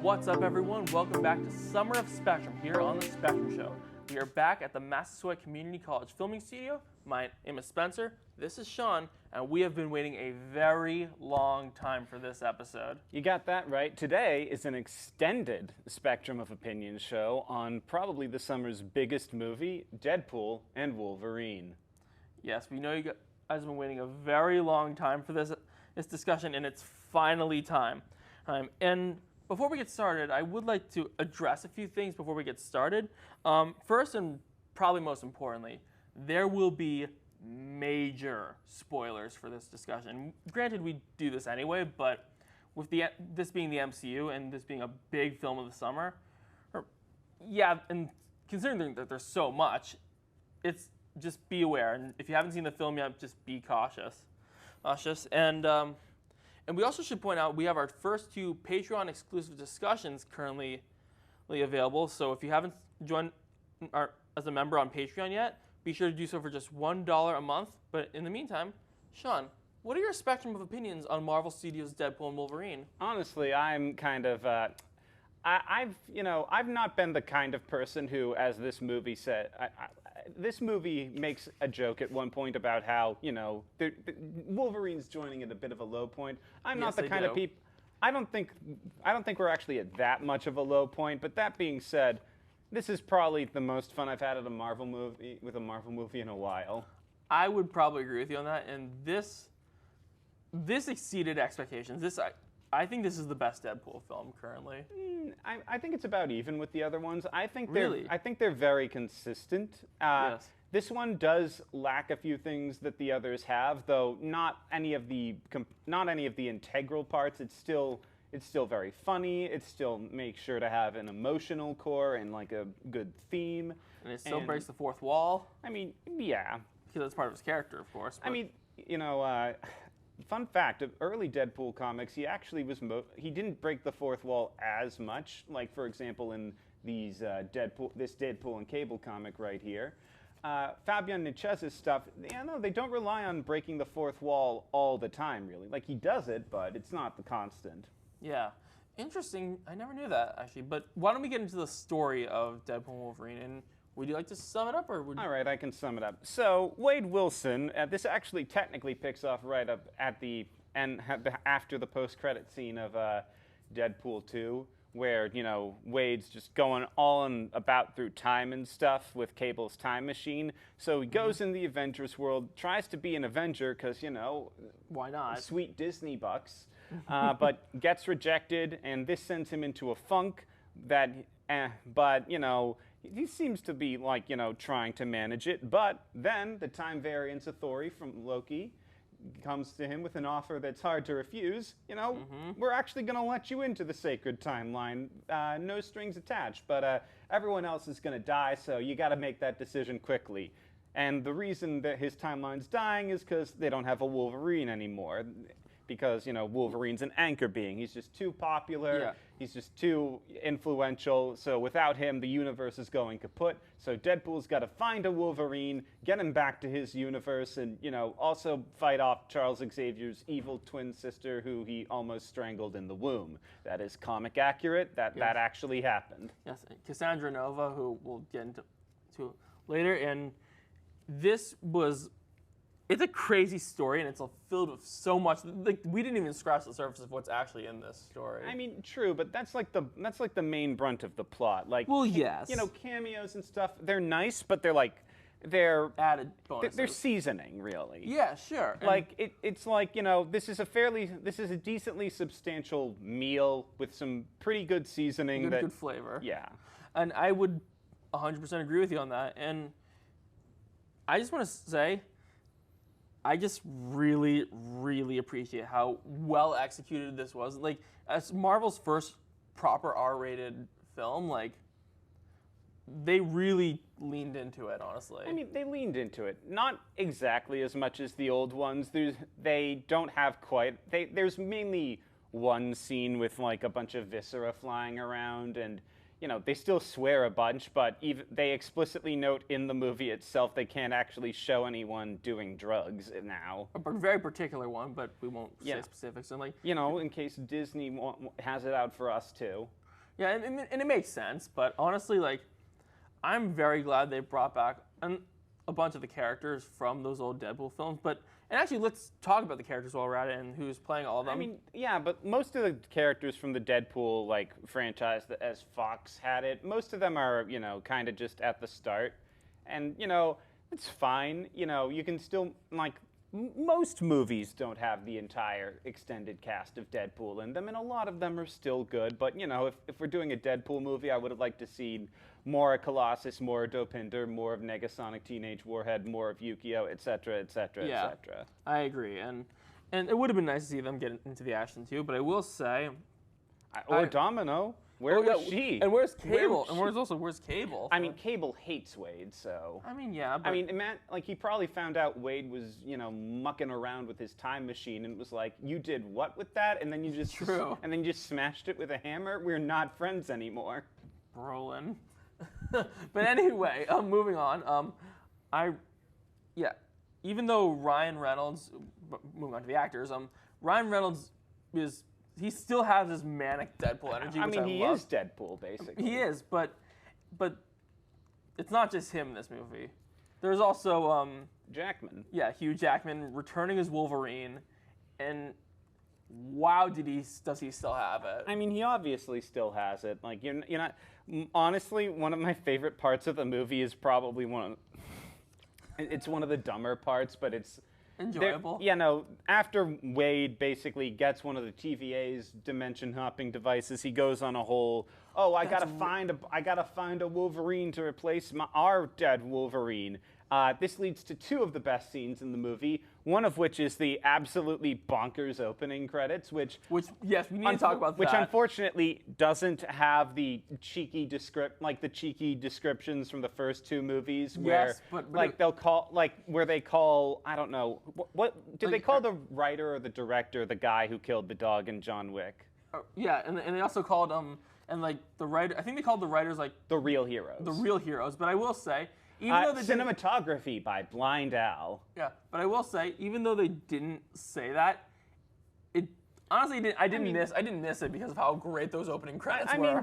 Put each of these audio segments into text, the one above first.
What's up, everyone? Welcome back to Summer of Spectrum here on The Spectrum Show. We are back at the Massasoit Community College Filming Studio. My name is Spencer, this is Sean, and we have been waiting a very long time for this episode. You got that right. Today is an extended Spectrum of Opinions show on probably the summer's biggest movie, Deadpool and Wolverine. Yes, we know you guys have been waiting a very long time for this discussion, and it's finally time. And before we get started, I would like to address a few things before we get started. First, and probably most importantly, there will be major spoilers for this discussion. Granted, we do this anyway, but with this being the MCU and this being a big film of the summer, and considering that there's so much, it's just be aware. And if you haven't seen the film yet, just be cautious. And we also should point out we have our first two Patreon exclusive discussions currently available. So if you haven't joined as a member on Patreon yet, be sure to do so for just $1 a month. But in the meantime, Sean, what are your spectrum of opinions on Marvel Studios' Deadpool and Wolverine? Honestly, I'm kind of, I've not been the kind of person who, as this movie said, this movie makes a joke at one point about how, Wolverine's joining at a bit of a low point. I'm not the kind of people. I don't think we're actually at that much of a low point. But that being said, this is probably the most fun I've had at a Marvel movie in a while. I would probably agree with you on that. And this exceeded expectations. I think this is the best Deadpool film currently. I think it's about even with the other ones. I think really? They're very consistent. Yes. This one does lack a few things that the others have, though not any of the integral parts. It's still very funny. It still makes sure to have an emotional core and like a good theme. And it still breaks the fourth wall. I mean, yeah. Because that's part of his character, of course. But. I mean, fun fact, of early Deadpool comics, he actually he didn't break the fourth wall as much. Like, for example, in this Deadpool and Cable comic right here. Fabian Niciez's stuff, they don't rely on breaking the fourth wall all the time, really. Like, he does it, but it's not the constant. Yeah. Interesting. I never knew that, actually. But why don't we get into the story of Deadpool and Wolverine? And would you like to sum it up? All right, I can sum it up. So, Wade Wilson, this actually technically picks off right up at the end, after the post-credit scene of Deadpool 2, where, Wade's just going on about through time and stuff with Cable's time machine. So he goes in the Avengers world, tries to be an Avenger because, why not? Sweet Disney bucks, but gets rejected, and this sends him into a funk that, he seems to be, trying to manage it. But then the time variance authority from Loki comes to him with an offer that's hard to refuse. We're actually going to let you into the sacred timeline. No strings attached. But everyone else is going to die, so you got to make that decision quickly. And the reason that his timeline's dying is because they don't have a Wolverine anymore. Because, Wolverine's an anchor being. He's just too popular. Yeah. He's just too influential. So without him, the universe is going kaput. So Deadpool's got to find a Wolverine, get him back to his universe, and, also fight off Charles Xavier's evil twin sister who he almost strangled in the womb. That is comic accurate. That actually happened. Yes, Cassandra Nova, who we'll get into later. And it's a crazy story, and it's filled with so much. Like, we didn't even scratch the surface of what's actually in this story. I mean, true, but that's like the main brunt of the plot. Like, well, yes, cameos and stuff. They're nice, but they're added bonuses. They're seasoning, really. Yeah, sure. Like it's like this is a decently substantial meal with some pretty good seasoning. Good flavor. Yeah, and I would 100% agree with you on that. And I just want to say, I just really, really appreciate how well executed this was. Like, as Marvel's first proper R-rated film, they really leaned into it, honestly. I mean, they leaned into it. Not exactly as much as the old ones. They don't have quite... There's mainly one scene with, a bunch of viscera flying around, and... they still swear a bunch, but they explicitly note in the movie itself they can't actually show anyone doing drugs now. A very particular one, but we won't say specifics. And in case Disney has it out for us too. Yeah, and it makes sense, but honestly, like, I'm very glad they brought back a bunch of the characters from those old Deadpool films. And actually, let's talk about the characters while we're at it and who's playing all of them. I mean, yeah, but most of the characters from the Deadpool like franchise, as Fox had it, most of them are, you know, kind of just at the start, and you know, it's fine. You know, you can still like. Most movies don't have the entire extended cast of Deadpool in them, and a lot of them are still good. But, you know, if we're doing a Deadpool movie, I would have liked to see more of Colossus, more of Dopinder, more of Negasonic Teenage Warhead, more of Yukio, etc., etc., Yeah, etc. I agree. And it would have been nice to see them get into the action, too. But I will say... Or Domino. Where was she? And where's Cable? Where's Cable? I mean, Cable hates Wade, so... I mean, yeah, but... I mean, like, he probably found out Wade was, you know, mucking around with his time machine and was like, you did what with that? And then you just... True. And then you just smashed it with a hammer? We're not friends anymore. Brolin. But anyway, moving on. Even though Ryan Reynolds... Moving on to the actors, Ryan Reynolds is... He still has this manic Deadpool energy, which I love. He is Deadpool, basically. He is, but it's not just him in this movie. There's also Jackman. Yeah, Hugh Jackman returning as Wolverine, and wow, does he still have it? I mean, he obviously still has it. Like you're not. Honestly, one of my favorite parts of the movie is probably it's one of the dumber parts, but it's. Enjoyable. Yeah, no. After Wade basically gets one of the TVA's dimension hopping devices, he goes on a whole. Oh, I gotta find a Wolverine to replace our dead Wolverine. This leads to two of the best scenes in the movie. One of which is the absolutely bonkers opening credits, which yes, we need to talk about that. Which unfortunately doesn't have the cheeky descriptions from the first two movies, where yes, but like they'll call where they call I don't know what did they call the writer or the director the guy who killed the dog in John Wick? Yeah, and they also called and like the writer. I think they called the writers like the real heroes. The real heroes, but I will say. Even though they cinematography by Blind Al. Yeah, but I will say, even though they didn't say that, it honestly I didn't miss it because of how great those opening credits were.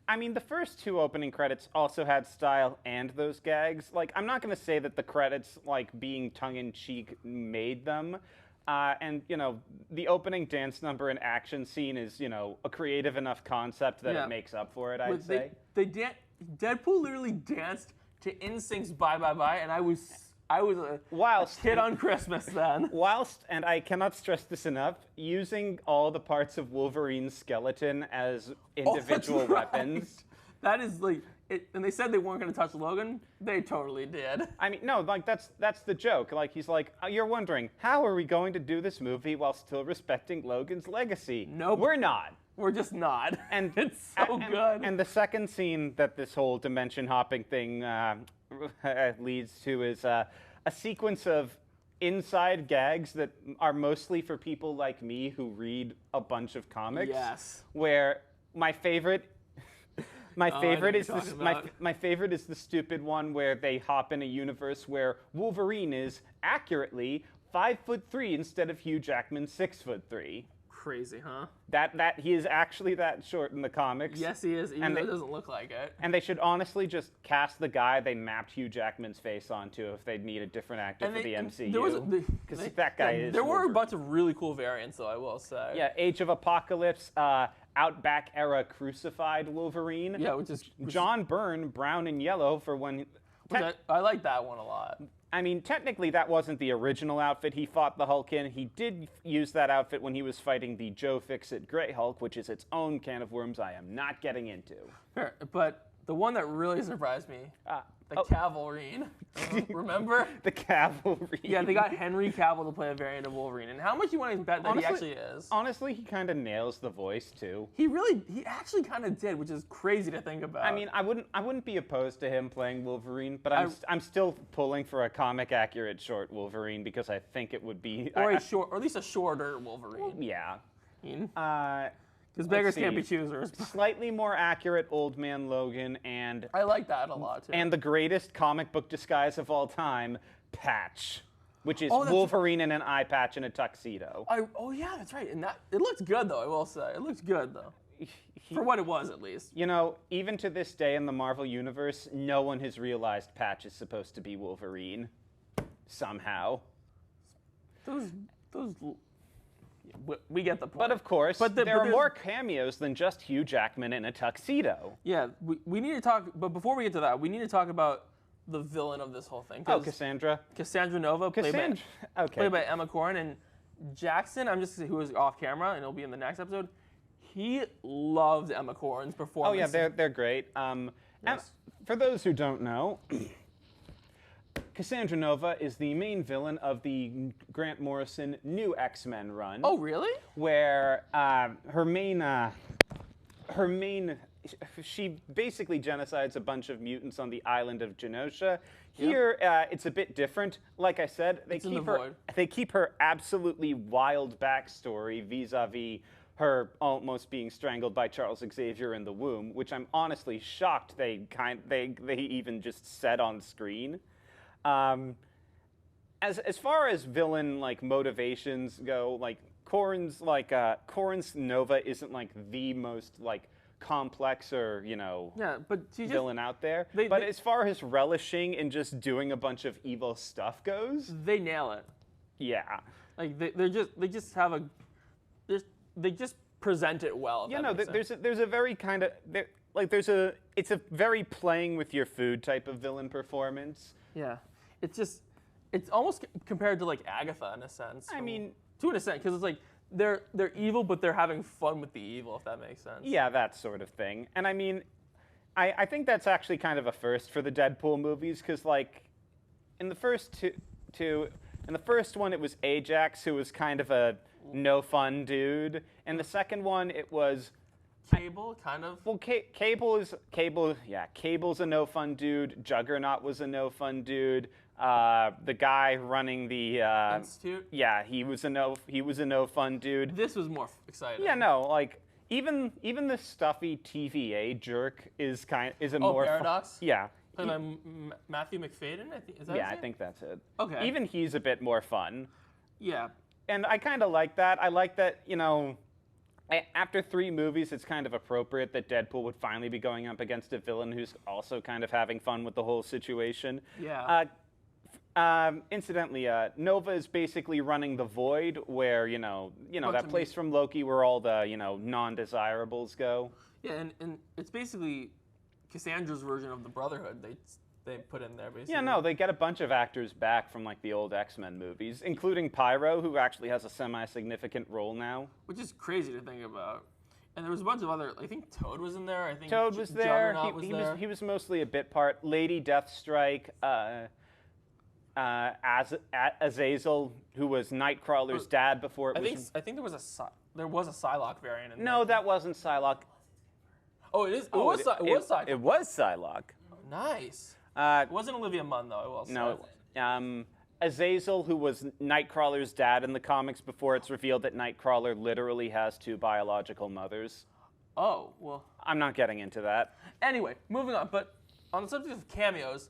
I mean, the first two opening credits also had style and those gags. Like, I'm not going to say that the credits, like, being tongue-in-cheek made them. And, you know, the opening dance number and action scene is, you know, a creative enough concept that it makes up for it, I'd say. Deadpool literally danced to NSYNC's Bye Bye Bye, and I was a kid on Christmas then. Whilst, and I cannot stress this enough, using all the parts of Wolverine's skeleton as individual weapons. That is like, and they said they weren't going to touch Logan. They totally did. I mean, no, like that's the joke. Like he's like, you're wondering how are we going to do this movie while still respecting Logan's legacy? Nope, we're not. We're just not. And it's so good. And the second scene that this whole dimension hopping thing leads to is a sequence of inside gags that are mostly for people like me who read a bunch of comics. Yes. Where my favorite is the stupid one where they hop in a universe where Wolverine is accurately 5'3" instead of Hugh Jackman's 6'3". Crazy, huh? That he is actually that short in the comics. Yes, he is, even though it doesn't look like it. And they should honestly just cast the guy they mapped Hugh Jackman's face onto if they'd need a different actor for the MCU. Because that guy is... There were a bunch of really cool variants, though, I will say. Yeah, Age of Apocalypse, Outback era Crucified Wolverine. Yeah, which is... John Byrne, brown and yellow for when... I like that one a lot. I mean, technically, that wasn't the original outfit he fought the Hulk in. He did use that outfit when he was fighting the Joe Fixit Grey Hulk, which is its own can of worms I am not getting into. Sure, but the one that really surprised me, the Cavalrine. Remember? The Cavalrine. Yeah, they got Henry Cavill to play a variant of Wolverine. And how much you want to bet that he actually is? Honestly, he kind of nails the voice, too. He actually kind of did, which is crazy to think about. I mean, I wouldn't be opposed to him playing Wolverine, but I'm still pulling for a comic-accurate short Wolverine because I think it would be... Or at least a shorter Wolverine. Yeah. Because beggars can't be choosers. Slightly more accurate Old Man Logan and... I like that a lot, too. And the greatest comic book disguise of all time, Patch. Which is Wolverine in an eye patch and a tuxedo. Yeah, that's right. And it looks good, though, I will say. It looks good, though. For what it was, at least. You know, even to this day in the Marvel Universe, no one has realized Patch is supposed to be Wolverine. Somehow. We get the point. But of course, there are more cameos than just Hugh Jackman in a tuxedo. Yeah, we need to talk, but before we get to that, we need to talk about the villain of this whole thing. Oh, Cassandra. Cassandra Nova, played by Emma Corrin, and Jackson, who was off camera, and he'll be in the next episode. He loved Emma Corrin's performance. Oh yeah, they're great. Yes. For those who don't know, Cassandra Nova is the main villain of the Grant Morrison new X-Men run. Oh really? Where she basically genocides a bunch of mutants on the island of Genosha. Here, it's a bit different. Like I said, they keep her absolutely wild backstory vis-a-vis her almost being strangled by Charles Xavier in the womb, which I'm honestly shocked they even just said on screen. As far as villain motivations go, Corrin's Nova isn't the most complex or villain out there. But as far as relishing and just doing a bunch of evil stuff goes, they nail it. Yeah, they just present it well. There's a very kind of it's a very playing with your food type of villain performance. Yeah, it's almost compared to Agatha in a sense. I mean, to an extent, because it's they're evil, but they're having fun with the evil, if that makes sense. Yeah, that sort of thing. And I mean, I think that's actually kind of a first for the Deadpool movies, because in the first in the first one it was Ajax, who was kind of a no fun dude. In the second one it was Cable, kind of. Well, Cable's a no fun dude. Juggernaut was a no fun dude. The guy running the Institute. Yeah, he was a no fun dude. This was more exciting. Yeah, no, even the stuffy TVA jerk is a more Paradox. Yeah. Played by Matthew McFadden, I think. Is that his name? I think that's it. Okay. Even he's a bit more fun. Yeah. And I kind of like that. I like that, after 3 movies, it's kind of appropriate that Deadpool would finally be going up against a villain who's also kind of having fun with the whole situation. Yeah. Incidentally, Nova is basically running the Void, where that place from Loki where all the non-desirables go. Yeah, and it's basically Cassandra's version of the Brotherhood. They put in there basically. Yeah, no, they get a bunch of actors back from the old X-Men movies, including Pyro, who actually has a semi-significant role now. Which is crazy to think about. And there was a bunch of other. I think Toad was in there. I think Toad was there. Juggernaut was there. He was mostly a bit part. Lady Deathstrike. Azazel, who was Nightcrawler's dad before it was. I think there was a Psylocke variant in there. No, that wasn't Psylocke. Oh, it is. It was Psylocke. It was Psylocke. Nice. It wasn't Olivia Munn though. I will say. No. Azazel, who was Nightcrawler's dad in the comics before it's revealed that Nightcrawler literally has 2 biological mothers. Oh well. I'm not getting into that. Anyway, moving on. But on the subject of cameos,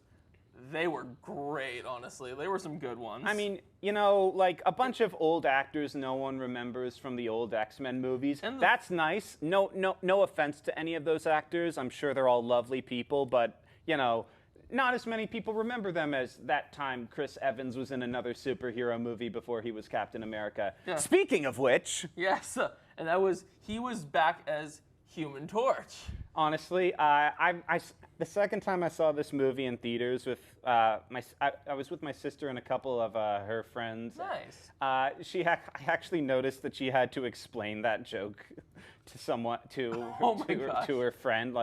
they were great, honestly. They were some good ones. I mean, a bunch of old actors no one remembers from the old X-Men movies. That's nice. No offense to any of those actors. I'm sure they're all lovely people, but, not as many people remember them as that time Chris Evans was in another superhero movie before he was Captain America. Yeah. Speaking of which... Yes, and he was back as Human Torch. Honestly, the second time I saw this movie in theaters with I was with my sister and a couple of her friends. Nice. I actually noticed that she had to explain that joke to her friend.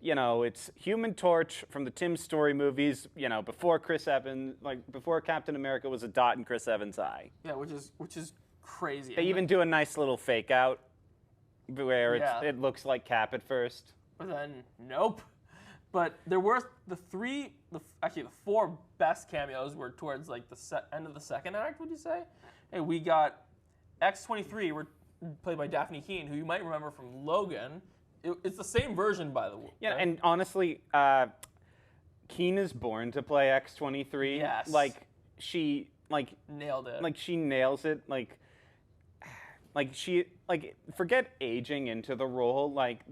It's Human Torch from the Tim Story movies. Before Chris Evans, before Captain America was a dot in Chris Evans' eye. Yeah, which is crazy. They even do a nice little fake out where it looks like Cap at first. But then, nope. But there were the 4 best cameos were towards the end of the second act, would you say? Hey, we got X-23, played by Daphne Keane, who you might remember from Logan. It's the same version, by the way. Yeah, right? And honestly, Keane is born to play X-23. Yes. She nailed it. She nails it. Like forget aging into the role. Like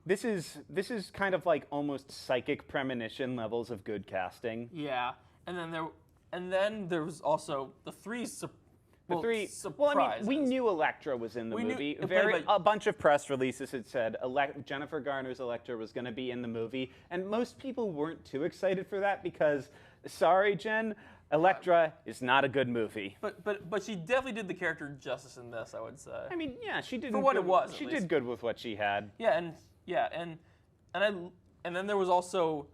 this is kind of like almost psychic premonition levels of good casting. Yeah, and then there was also the three. Surprises. Well, I mean, we knew Elektra was in the movie. A bunch of press releases had said Jennifer Garner's Elektra was going to be in the movie, and most people weren't too excited for that because, sorry, Jen, Elektra is not a good movie. But she definitely did the character justice in this, I would say. I mean, yeah, she did for what it was. She did good with what she had. Yeah, and then there was also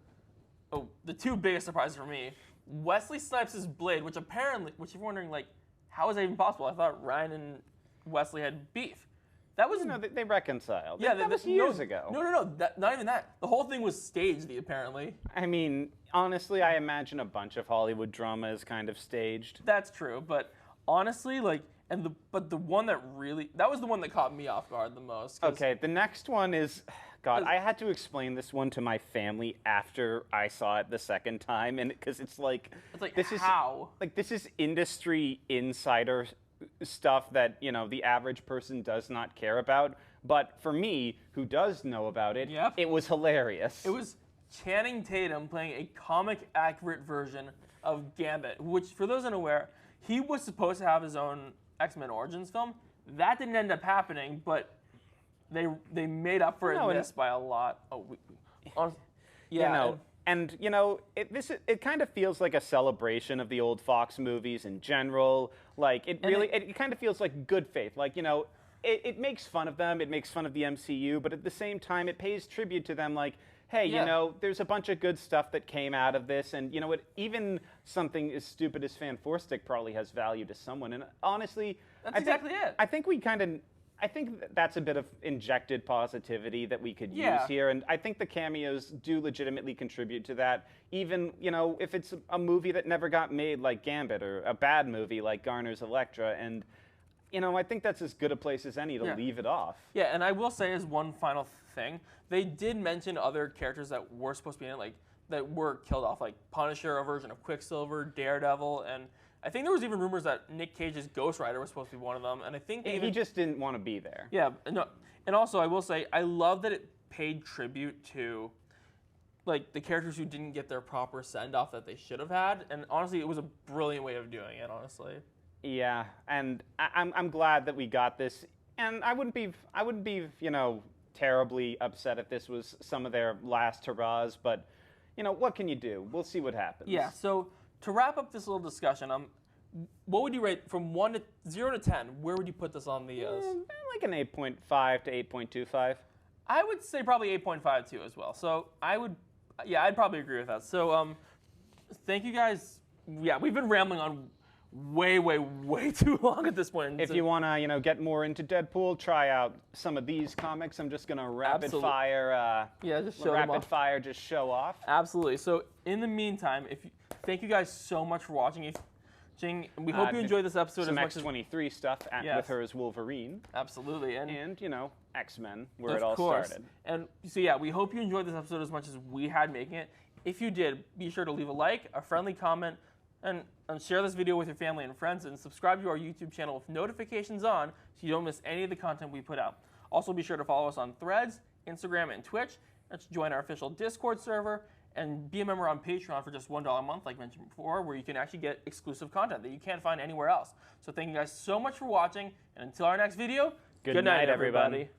the two biggest surprises for me: Wesley Snipes' blade, which you're wondering like. How is that even possible? I thought Ryan and Wesley had beef. That was they reconciled. Yeah, that was years ago. No. Not even that. The whole thing was staged. Apparently. I mean, honestly, I imagine a bunch of Hollywood drama is kind of staged. That's true, but honestly, the one that was the one that caught me off guard the most. Okay, the next one is. God, I had to explain this one to my family after I saw it the second time, and because it's like this is industry insider stuff that the average person does not care about. But for me, who does know about it, It was hilarious. It was Channing Tatum playing a comic accurate version of Gambit, which, for those unaware, he was supposed to have his own X-Men Origins film. That didn't end up happening, but. They made up for this by a lot. It kind of feels like a celebration of the old Fox movies in general. Like it kind of feels like good faith. Like it makes fun of them. It makes fun of the MCU, but at the same time, it pays tribute to them. Like, hey, there's a bunch of good stuff that came out of this, and even something as stupid as Fan Four Stick probably has value to someone. And honestly, that's exactly it. I think that's a bit of injected positivity that we could use here, and I think the cameos do legitimately contribute to that, even, if it's a movie that never got made like Gambit, or a bad movie like Garner's Elektra, and, I think that's as good a place as any to leave it off. Yeah, and I will say as one final thing, they did mention other characters that were supposed to be in it, like, that were killed off, like Punisher, a version of Quicksilver, Daredevil, and I think there was even rumors that Nick Cage's Ghost Rider was supposed to be one of them, and I think he just didn't want to be there. Yeah, and also I will say I love that it paid tribute to, like, the characters who didn't get their proper send off that they should have had, and honestly, it was a brilliant way of doing it. Honestly. Yeah, and I'm glad that we got this, and I wouldn't be terribly upset if this was some of their last hurrahs, but what can you do? We'll see what happens. Yeah. So. To wrap up this little discussion, what would you rate from 0 to 10? Where would you put this on the? Like an 8.5 to 8.25. I would say probably 8.5 too as well. So I'd probably agree with that. So thank you guys. Yeah, we've been rambling on way too long at this point. If you want to, get more into Deadpool, try out some of these comics. I'm just gonna rapid fire just show off. Absolutely. So in the meantime, thank you guys so much for watching. We hope you enjoyed this episode some as much X-23 stuff with her as Wolverine. Absolutely. And X-Men, where it all started. And so we hope you enjoyed this episode as much as we had making it. If you did, be sure to leave a like, a friendly comment, and share this video with your family and friends, and subscribe to our YouTube channel with notifications on so you don't miss any of the content we put out. Also, be sure to follow us on Threads, Instagram, and Twitch, and to join our official Discord server, and be a member on Patreon for just $1 a month, like mentioned before, where you can actually get exclusive content that you can't find anywhere else. So thank you guys so much for watching, and until our next video, good night, everybody.